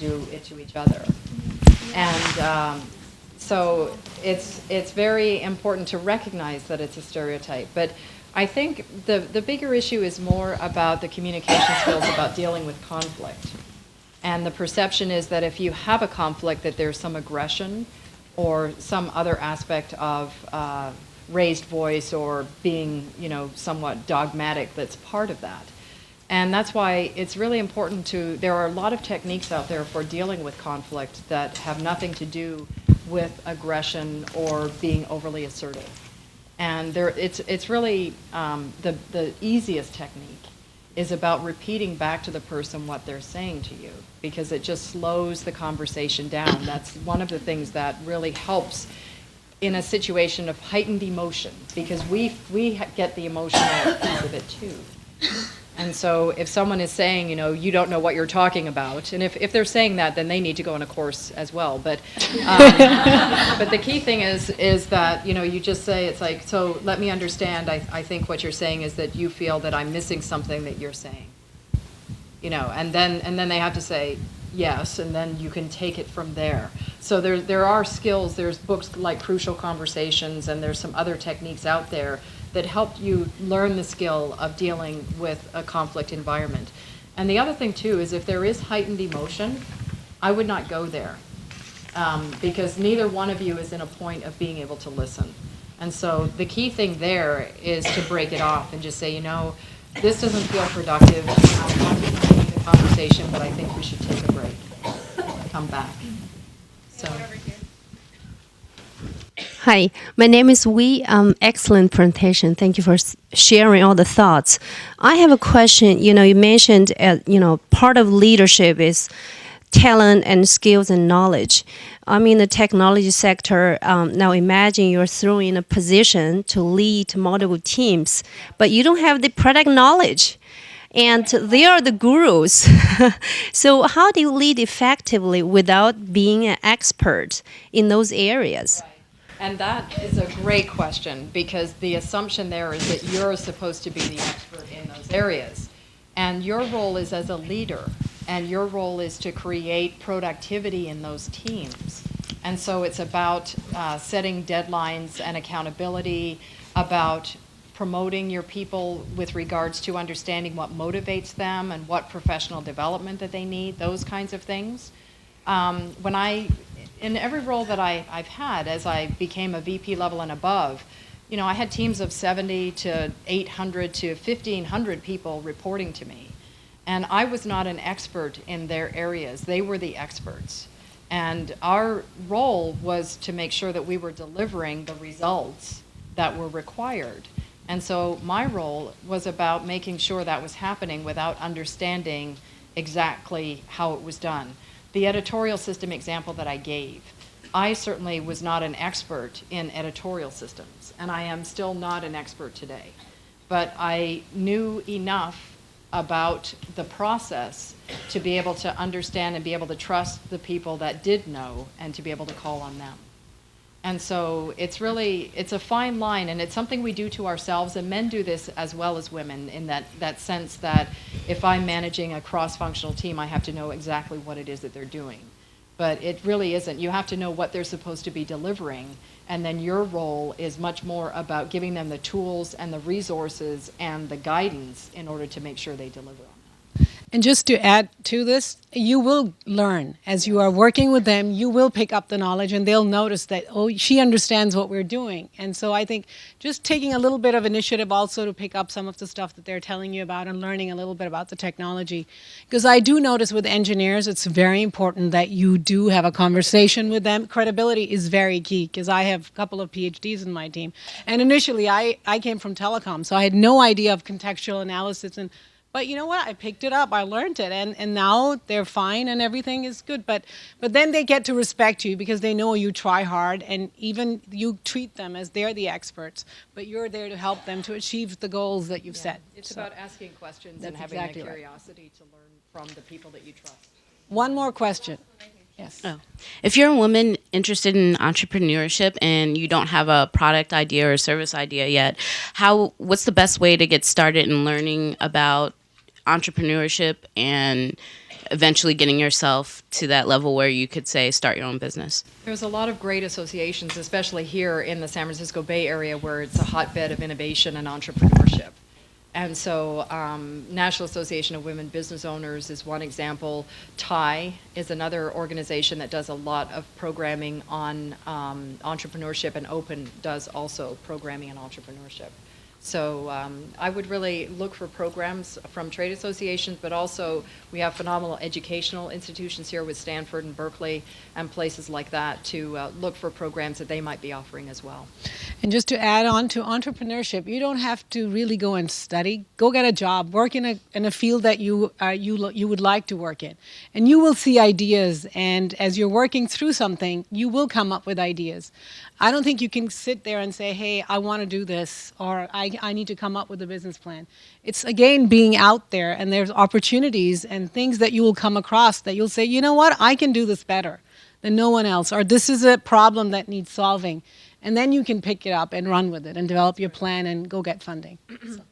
do it to each other. And so it's very important to recognize that it's a stereotype. But I think the bigger issue is more about the communication skills about dealing with conflict. And the perception is that if you have a conflict, that there's some aggression or some other aspect of raised voice or being, somewhat dogmatic that's part of that. And that's why it's really important there are a lot of techniques out there for dealing with conflict that have nothing to do with aggression or being overly assertive. And it's really, the easiest technique is about repeating back to the person what they're saying to you, because it just slows the conversation down. That's one of the things that really helps in a situation of heightened emotion, because we get the emotional piece of it too. And so if someone is saying, you don't know what you're talking about, and if they're saying that, then they need to go on a course as well. But but the key thing is that, you just say, it's like, so let me understand. I think what you're saying is that you feel that I'm missing something that you're saying. And then they have to say yes, and then you can take it from there. So there are skills. There's books like Crucial Conversations, and there's some other techniques out there that help you learn the skill of dealing with a conflict environment. And the other thing too is if there is heightened emotion, I would not go there, because neither one of you is in a point of being able to listen. And so the key thing there is to break it off and just say, this doesn't feel productive. I want to continue the conversation, but I think we should take a break. Come back. So. Hi, my name is Wee. Excellent presentation. Thank you for sharing all the thoughts. I have a question. You mentioned, part of leadership is talent and skills and knowledge. I'm in the technology sector. Now imagine you're thrown in a position to lead multiple teams, but you don't have the product knowledge. And they are the gurus. So how do you lead effectively without being an expert in those areas? And that is a great question, because the assumption there is that you're supposed to be the expert in those areas. And your role is as a leader, and your role is to create productivity in those teams. And so it's about setting deadlines and accountability, about promoting your people with regards to understanding what motivates them and what professional development that they need, those kinds of things. In every role that I've had, as I became a VP level and above, I had teams of 70 to 800 to 1,500 people reporting to me. And I was not an expert in their areas. They were the experts. And our role was to make sure that we were delivering the results that were required. And so my role was about making sure that was happening without understanding exactly how it was done. The editorial system example that I gave, I certainly was not an expert in editorial systems, and I am still not an expert today. But I knew enough about the process to be able to understand and be able to trust the people that did know and to be able to call on them. And so it's a fine line, and it's something we do to ourselves, and men do this as well as women, in that sense that if I'm managing a cross-functional team, I have to know exactly what it is that they're doing. But it really isn't. You have to know what they're supposed to be delivering, and then your role is much more about giving them the tools and the resources and the guidance in order to make sure they deliver on that. And just to add to this, you will learn. As you are working with them, you will pick up the knowledge, and they'll notice that, she understands what we're doing. And so I think just taking a little bit of initiative also to pick up some of the stuff that they're telling you about and learning a little bit about the technology. Because I do notice with engineers, it's very important that you do have a conversation with them. Credibility is very key, because I have a couple of PhDs in my team. And initially, I came from telecom, so I had no idea of contextual analysis. But you know what? I picked it up. I learned it. And now they're fine and everything is good. But then they get to respect you because they know you try hard, and even you treat them as they're the experts. But you're there to help them to achieve the goals that you've set. It's about asking questions and having the curiosity to learn from the people that you trust. One more question. Yes. Oh. If you're a woman interested in entrepreneurship and you don't have a product idea or a service idea yet, what's the best way to get started in learning about entrepreneurship and eventually getting yourself to that level where you could say start your own business? There's a lot of great associations, especially here in the San Francisco Bay Area, where it's a hotbed of innovation and entrepreneurship. And so National Association of Women Business Owners is one example. TIE is another organization that does a lot of programming on entrepreneurship, and Open does also programming on entrepreneurship. So I would really look for programs from trade associations, but also we have phenomenal educational institutions here with Stanford and Berkeley and places like that to look for programs that they might be offering as well. And just to add on to entrepreneurship, you don't have to really go and study. Go get a job. Work in a field that you would like to work in, and you will see ideas. And as you're working through something, you will come up with ideas. I don't think you can sit there and say, "Hey, I want to do this," or I need to come up with a business plan. It's again being out there, and there's opportunities and things that you will come across that you'll say, "You know what? I can do this better than no one else," or "This is a problem that needs solving." And then you can pick it up and run with it and develop your plan and go get funding. So.